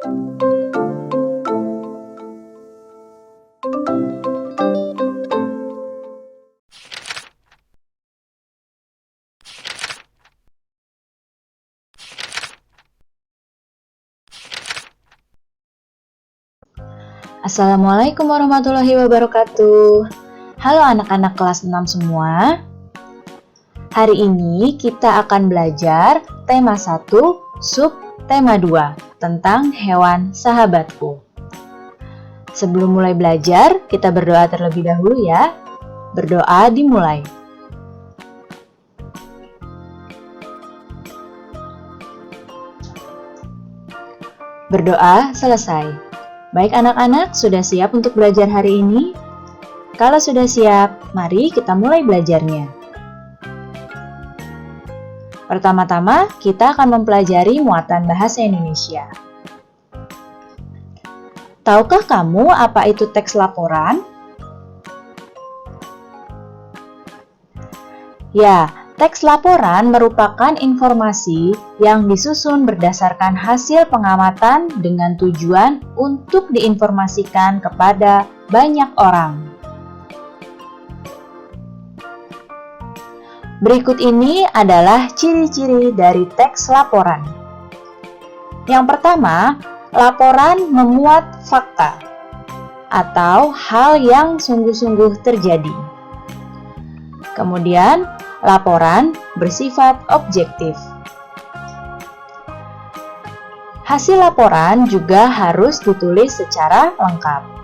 Assalamualaikum warahmatullahi wabarakatuh. Halo anak-anak kelas 6 semua. Hari ini kita akan belajar tema 1, sub tema 2 tentang hewan sahabatku. Sebelum mulai belajar, kita berdoa terlebih dahulu ya. Berdoa dimulai. Berdoa selesai. Baik anak-anak, sudah siap untuk belajar hari ini? Kalau sudah siap, mari kita mulai belajarnya. Pertama-tama, kita akan mempelajari muatan bahasa Indonesia. Tahukah kamu apa itu teks laporan? Ya, teks laporan merupakan informasi yang disusun berdasarkan hasil pengamatan dengan tujuan untuk diinformasikan kepada banyak orang. Berikut ini adalah ciri-ciri dari teks laporan. Yang pertama, laporan memuat fakta atau hal yang sungguh-sungguh terjadi. Kemudian, laporan bersifat objektif. Hasil laporan juga harus ditulis secara lengkap.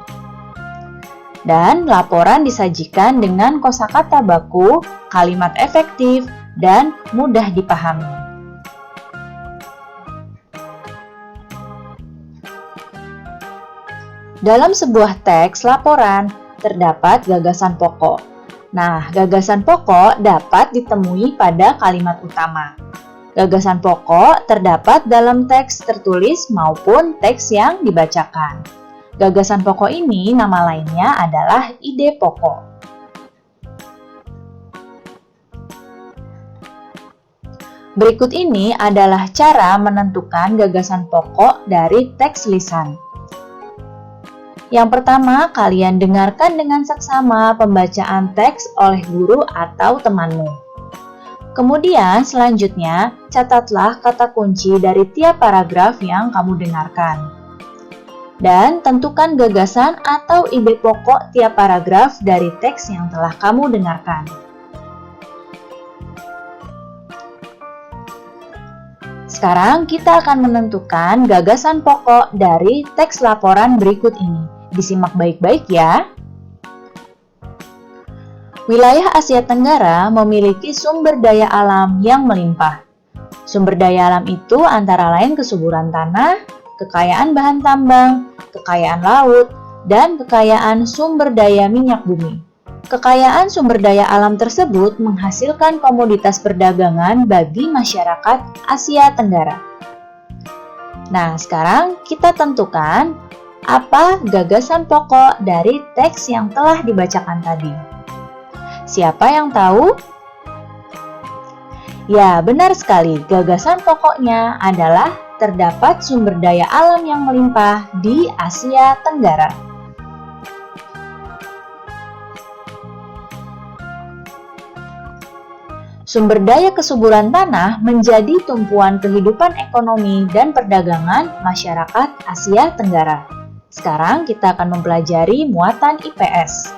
Dan laporan disajikan dengan kosakata baku, kalimat efektif, dan mudah dipahami. Dalam sebuah teks laporan terdapat gagasan pokok. Nah, gagasan pokok dapat ditemui pada kalimat utama. Gagasan pokok terdapat dalam teks tertulis maupun teks yang dibacakan. Gagasan pokok ini nama lainnya adalah ide pokok. Berikut ini adalah cara menentukan gagasan pokok dari teks lisan. Yang pertama, kalian dengarkan dengan seksama pembacaan teks oleh guru atau temanmu. Kemudian, selanjutnya, catatlah kata kunci dari tiap paragraf yang kamu dengarkan. Dan tentukan gagasan atau ide pokok tiap paragraf dari teks yang telah kamu dengarkan. Sekarang kita akan menentukan gagasan pokok dari teks laporan berikut ini. Disimak baik-baik ya. Wilayah Asia Tenggara memiliki sumber daya alam yang melimpah. Sumber daya alam itu antara lain kesuburan tanah, kekayaan bahan tambang, kekayaan laut, dan kekayaan sumber daya minyak bumi. Kekayaan sumber daya alam tersebut menghasilkan komoditas perdagangan bagi masyarakat Asia Tenggara. Nah, sekarang kita tentukan apa gagasan pokok dari teks yang telah dibacakan tadi. Siapa yang tahu? Ya, benar sekali. Gagasan pokoknya adalah terdapat sumber daya alam yang melimpah di Asia Tenggara. Sumber daya kesuburan tanah menjadi tumpuan kehidupan ekonomi dan perdagangan masyarakat Asia Tenggara. Sekarang kita akan mempelajari muatan IPS.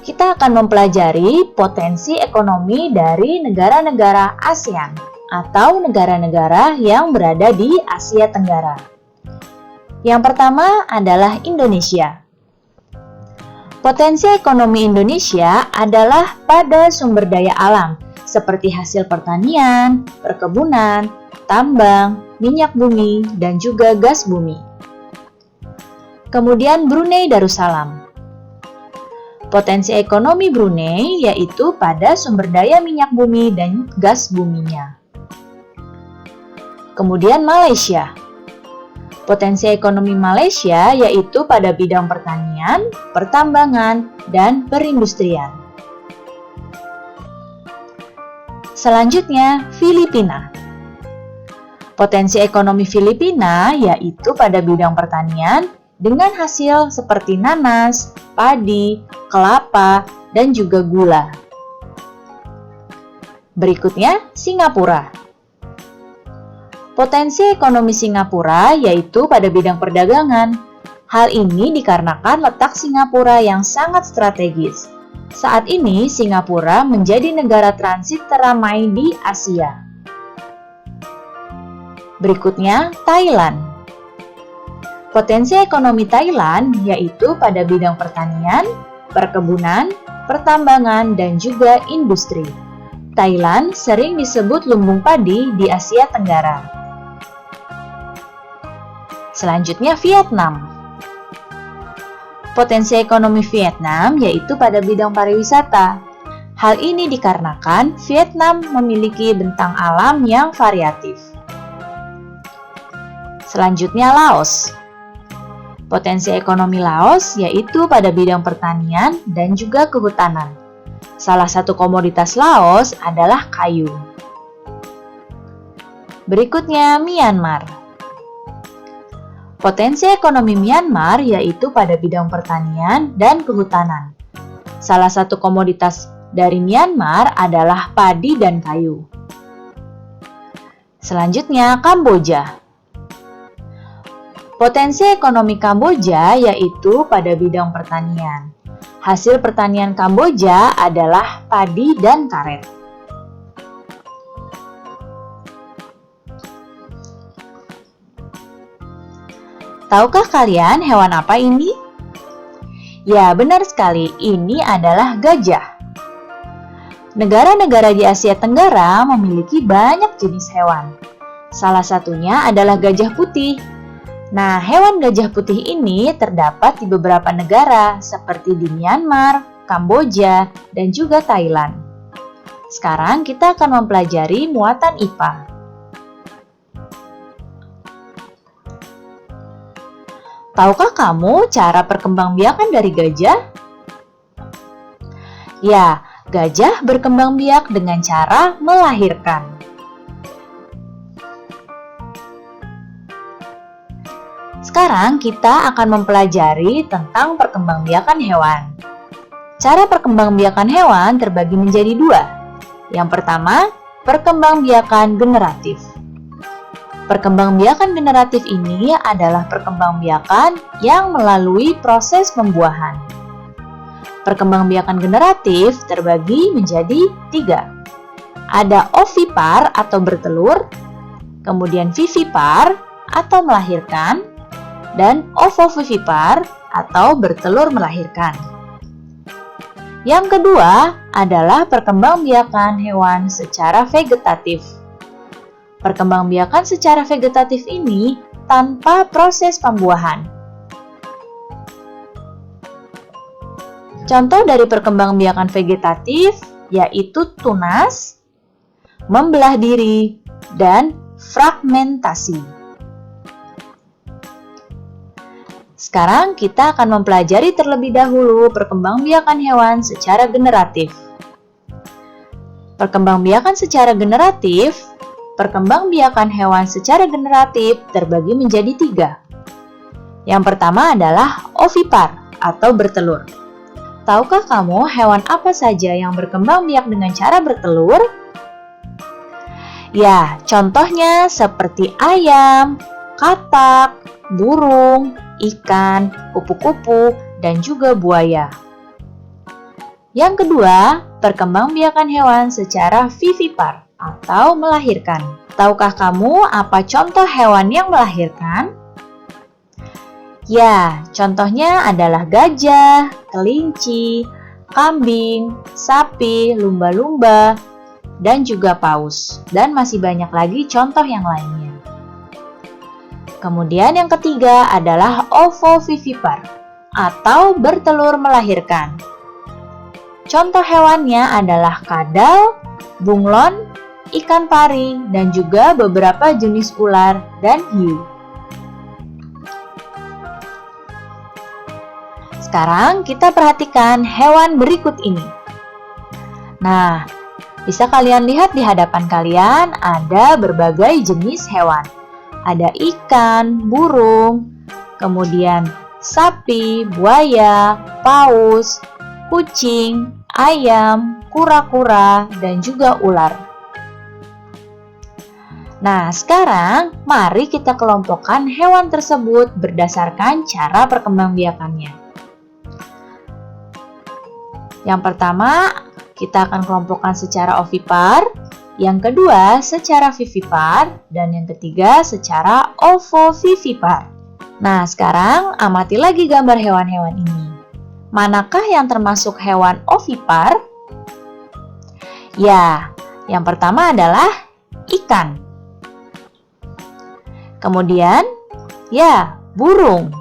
Kita akan mempelajari potensi ekonomi dari negara-negara ASEAN atau negara-negara yang berada di Asia Tenggara. Yang pertama adalah Indonesia. Potensi ekonomi Indonesia adalah pada sumber daya alam, seperti hasil pertanian, perkebunan, tambang, minyak bumi, dan juga gas bumi. Kemudian Brunei Darussalam. Potensi ekonomi Brunei yaitu pada sumber daya minyak bumi dan gas buminya. Kemudian Malaysia. Potensi ekonomi Malaysia yaitu pada bidang pertanian, pertambangan, dan perindustrian. Selanjutnya, Filipina. Potensi ekonomi Filipina yaitu pada bidang pertanian dengan hasil seperti nanas, padi, kelapa, dan juga gula. Berikutnya, Singapura. Potensi ekonomi Singapura yaitu pada bidang perdagangan. Hal ini dikarenakan letak Singapura yang sangat strategis. Saat ini, Singapura menjadi negara transit teramai di Asia. Berikutnya, Thailand. Potensi ekonomi Thailand yaitu pada bidang pertanian, perkebunan, pertambangan, dan juga industri. Thailand sering disebut lumbung padi di Asia Tenggara. Selanjutnya, Vietnam. Potensi ekonomi Vietnam yaitu pada bidang pariwisata. Hal ini dikarenakan Vietnam memiliki bentang alam yang variatif. Selanjutnya, Laos. Potensi ekonomi Laos yaitu pada bidang pertanian dan juga kehutanan. Salah satu komoditas Laos adalah kayu. Berikutnya, Myanmar. Potensi ekonomi Myanmar yaitu pada bidang pertanian dan kehutanan. Salah satu komoditas dari Myanmar adalah padi dan kayu. Selanjutnya, Kamboja. Potensi ekonomi Kamboja yaitu pada bidang pertanian. Hasil pertanian Kamboja adalah padi dan karet. Tahukah kalian hewan apa ini? Ya, benar sekali, ini adalah gajah. Negara-negara di Asia Tenggara memiliki banyak jenis hewan. Salah satunya adalah gajah putih. Nah, hewan gajah putih ini terdapat di beberapa negara seperti di Myanmar, Kamboja, dan juga Thailand. Sekarang kita akan mempelajari muatan IPA. Tahukah kamu cara perkembangbiakan dari gajah? Ya, gajah berkembang biak dengan cara melahirkan. Sekarang kita akan mempelajari tentang perkembangbiakan hewan. Cara perkembangbiakan hewan terbagi menjadi dua. Yang pertama, perkembangbiakan generatif. Perkembangbiakan generatif ini adalah perkembangbiakan yang melalui proses pembuahan. Perkembangbiakan generatif terbagi menjadi tiga. Ada ovipar atau bertelur, kemudian vivipar atau melahirkan, dan ovovivipar atau bertelur melahirkan. Yang kedua adalah perkembangbiakan hewan secara vegetatif. Perkembangbiakan secara vegetatif ini tanpa proses pembuahan. Contoh dari perkembangbiakan vegetatif yaitu tunas, membelah diri, dan fragmentasi. Sekarang kita akan mempelajari terlebih dahulu perkembangbiakan hewan secara generatif. Perkembangbiakan secara generatif terbagi menjadi tiga. Yang pertama adalah ovipar atau bertelur. Tahukah kamu hewan apa saja yang berkembang biak dengan cara bertelur? Ya, contohnya seperti ayam, katak, burung, ikan, kupu-kupu, dan juga buaya. Yang kedua, perkembangbiakan hewan secara vivipar atau melahirkan. Tahukah kamu apa contoh hewan yang melahirkan? Ya, contohnya adalah gajah, kelinci, kambing, sapi, lumba-lumba, dan juga paus. Dan masih banyak lagi contoh yang lainnya. Kemudian yang ketiga adalah ovovivipar atau bertelur melahirkan. Contoh hewannya adalah kadal, bunglon, ikan pari, dan juga beberapa jenis ular dan hiu. Sekarang kita perhatikan hewan berikut ini. Nah, Bisa kalian lihat di hadapan kalian ada berbagai jenis hewan. Ada ikan, burung, kemudian sapi, buaya, paus, kucing, ayam, kura-kura, dan juga ular. Nah, sekarang mari kita kelompokkan hewan tersebut berdasarkan cara perkembangbiakannya. Yang pertama, kita akan kelompokkan secara ovipar, yang kedua secara vivipar, dan yang ketiga secara ovovivipar. Nah, sekarang amati lagi gambar hewan-hewan ini. Manakah yang termasuk hewan ovipar? Ya, yang pertama adalah ikan. Kemudian, ya, burung.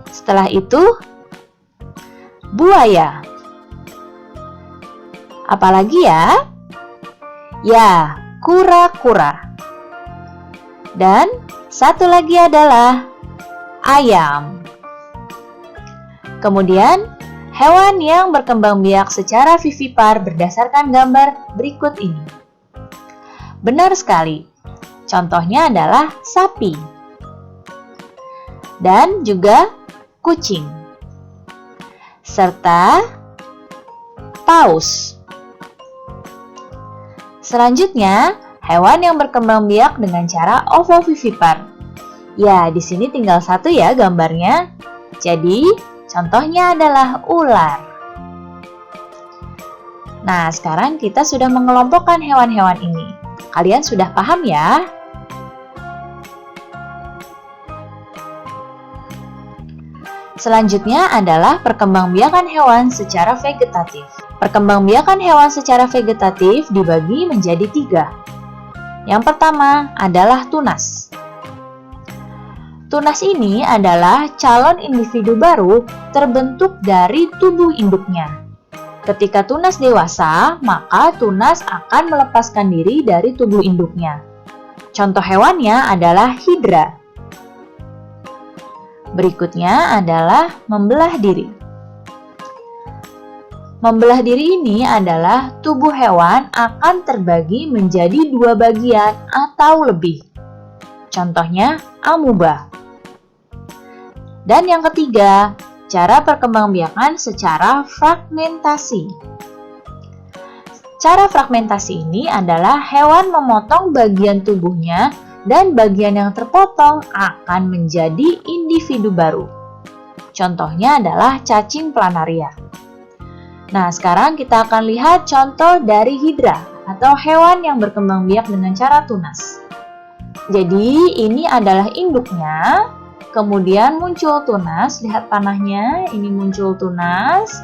Setelah itu, buaya. Apalagi ya? Ya, kura-kura. Dan satu lagi adalah ayam. Kemudian, hewan yang berkembang biak secara vivipar berdasarkan gambar berikut ini. Benar sekali. Contohnya adalah sapi. Dan juga kucing. Serta paus. Selanjutnya, hewan yang berkembang biak dengan cara ovovivipar. Ya, di sini tinggal satu ya gambarnya. Jadi, contohnya adalah ular. Nah, sekarang kita sudah mengelompokkan hewan-hewan ini. Kalian sudah paham ya? Selanjutnya adalah perkembangbiakan hewan secara vegetatif. Perkembangbiakan hewan secara vegetatif dibagi menjadi 3. Yang pertama adalah tunas. Tunas ini adalah calon individu baru terbentuk dari tubuh induknya. Ketika tunas dewasa, maka tunas akan melepaskan diri dari tubuh induknya. Contoh hewannya adalah hidra. Berikutnya adalah membelah diri. Membelah diri ini adalah tubuh hewan akan terbagi menjadi 2 bagian atau lebih. Contohnya amuba. Dan yang ketiga, cara perkembangbiakan secara fragmentasi. Cara fragmentasi ini adalah hewan memotong bagian tubuhnya dan bagian yang terpotong akan menjadi individu baru. Contohnya adalah cacing planaria. Nah, sekarang kita akan lihat contoh dari hidra atau hewan yang berkembang biak dengan cara tunas. Jadi, ini adalah induknya, kemudian muncul tunas, lihat panahnya, ini muncul tunas.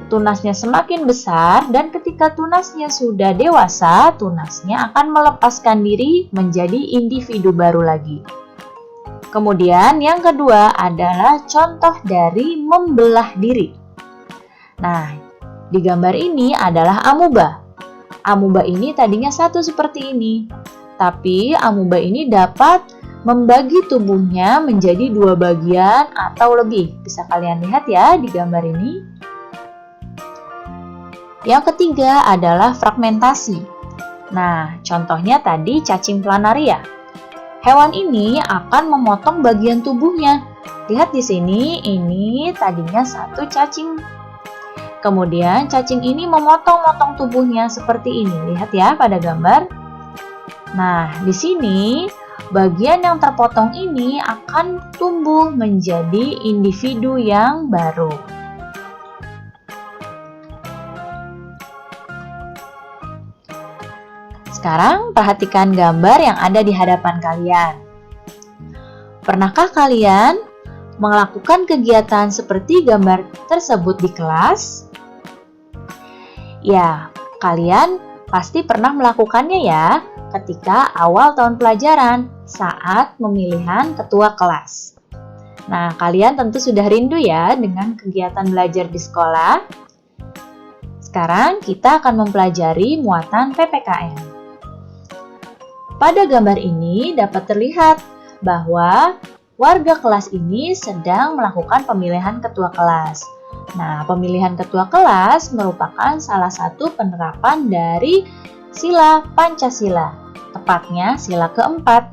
Tunasnya semakin besar dan ketika tunasnya sudah dewasa, tunasnya akan melepaskan diri menjadi individu baru lagi. Kemudian yang kedua adalah contoh dari membelah diri. Nah, di gambar ini adalah amuba. Amuba ini tadinya satu seperti ini, tapi amuba ini dapat membagi tubuhnya menjadi 2 bagian atau lebih. Bisa kalian lihat ya di gambar ini. Yang ketiga adalah fragmentasi. Nah, contohnya tadi cacing planaria. Hewan ini akan memotong bagian tubuhnya. Lihat di sini, ini tadinya satu cacing. Kemudian cacing ini memotong-motong tubuhnya seperti ini. Lihat ya pada gambar. Nah, di sini bagian yang terpotong ini akan tumbuh menjadi individu yang baru. Sekarang perhatikan gambar yang ada di hadapan kalian. Pernahkah kalian melakukan kegiatan seperti gambar tersebut di kelas? Ya, kalian pasti pernah melakukannya ya ketika awal tahun pelajaran saat pemilihan ketua kelas. Nah, kalian tentu sudah rindu ya dengan kegiatan belajar di sekolah. Sekarang kita akan mempelajari muatan PPKN. Pada gambar ini dapat terlihat bahwa warga kelas ini sedang melakukan pemilihan ketua kelas. Nah, pemilihan ketua kelas merupakan salah satu penerapan dari sila Pancasila, tepatnya sila keempat.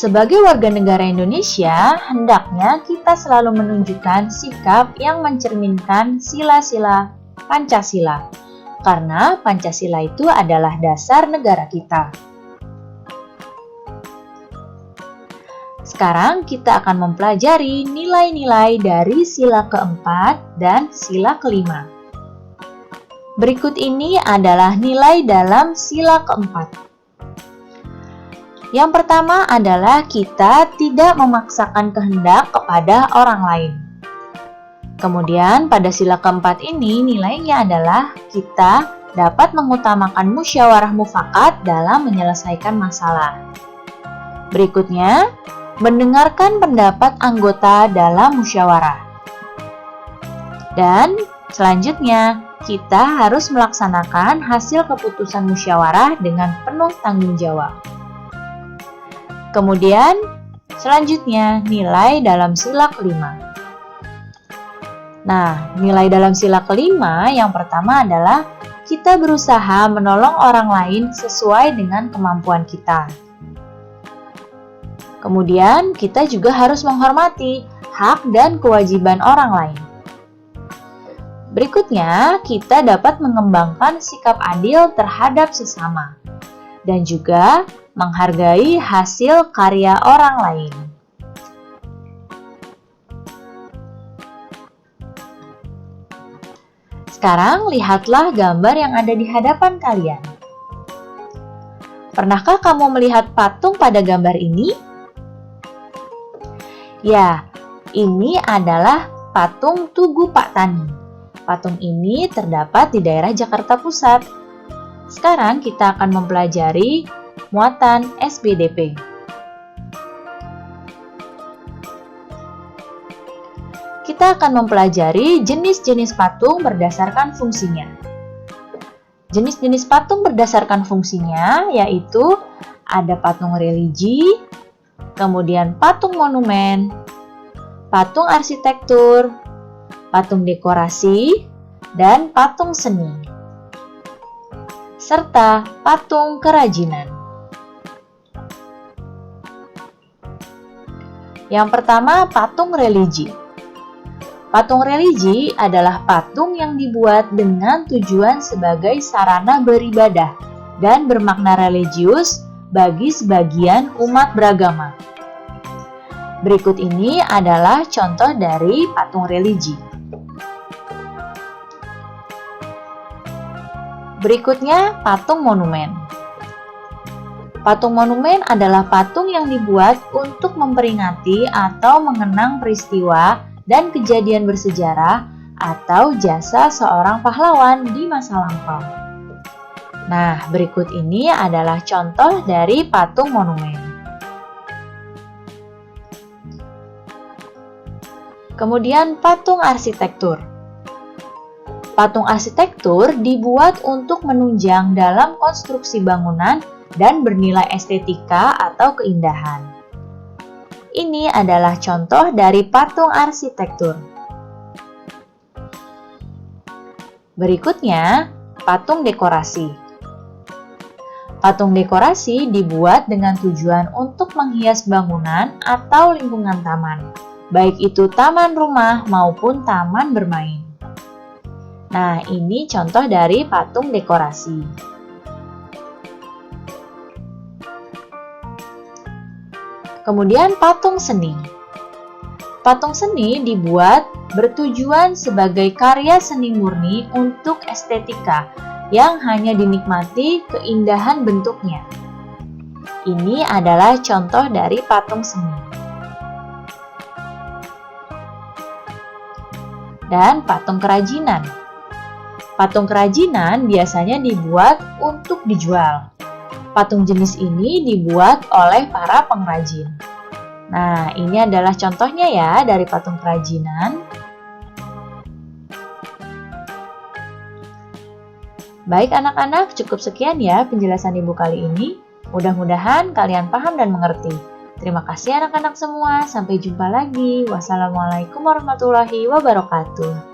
Sebagai warga negara Indonesia, hendaknya kita selalu menunjukkan sikap yang mencerminkan sila-sila Pancasila, karena Pancasila itu adalah dasar negara kita. Sekarang kita akan mempelajari nilai-nilai dari sila keempat dan sila kelima. Berikut ini adalah nilai dalam sila keempat. Yang pertama adalah kita tidak memaksakan kehendak kepada orang lain. Kemudian pada sila keempat ini nilainya adalah kita dapat mengutamakan musyawarah mufakat dalam menyelesaikan masalah. Berikutnya, mendengarkan pendapat anggota dalam musyawarah. Dan selanjutnya, kita harus melaksanakan hasil keputusan musyawarah dengan penuh tanggung jawab. Kemudian, selanjutnya nilai dalam sila kelima. Nah, nilai dalam sila kelima yang pertama adalah kita berusaha menolong orang lain sesuai dengan kemampuan kita. Kemudian, kita juga harus menghormati hak dan kewajiban orang lain. Berikutnya, kita dapat mengembangkan sikap adil terhadap sesama dan juga menghargai hasil karya orang lain. Sekarang lihatlah gambar yang ada di hadapan kalian. Pernahkah kamu melihat patung pada gambar ini? Ya, ini adalah patung Tugu Pak Tani. Patung ini terdapat di daerah Jakarta Pusat. Sekarang kita akan mempelajari muatan SPDP. Kita akan mempelajari jenis-jenis patung berdasarkan fungsinya. Jenis-jenis patung berdasarkan fungsinya yaitu ada patung religi, kemudian patung monumen, patung arsitektur, patung dekorasi, dan patung seni, serta patung kerajinan. Yang pertama, patung religi. Patung religi adalah patung yang dibuat dengan tujuan sebagai sarana beribadah dan bermakna religius bagi sebagian umat beragama. Berikut ini adalah contoh dari patung religi. Berikutnya, patung monumen. Patung monumen adalah patung yang dibuat untuk memperingati atau mengenang peristiwa dan kejadian bersejarah atau jasa seorang pahlawan di masa lampau. Nah, berikut ini adalah contoh dari patung monumen. Kemudian, patung arsitektur. Patung arsitektur dibuat untuk menunjang dalam konstruksi bangunan dan bernilai estetika atau keindahan. Ini adalah contoh dari patung arsitektur. Berikutnya, patung dekorasi. Patung dekorasi dibuat dengan tujuan untuk menghias bangunan atau lingkungan taman, baik itu taman rumah maupun taman bermain. Nah, ini contoh dari patung dekorasi. Kemudian patung seni. Patung seni dibuat bertujuan sebagai karya seni murni untuk estetika yang hanya dinikmati keindahan bentuknya. Ini adalah contoh dari patung seni. Dan patung kerajinan. Patung kerajinan biasanya dibuat untuk dijual. Patung jenis ini dibuat oleh para pengrajin. Nah, ini adalah contohnya ya dari patung kerajinan. Baik anak-anak, cukup sekian ya penjelasan Ibu kali ini. Mudah-mudahan kalian paham dan mengerti. Terima kasih anak-anak semua, sampai jumpa lagi. Wassalamualaikum warahmatullahi wabarakatuh.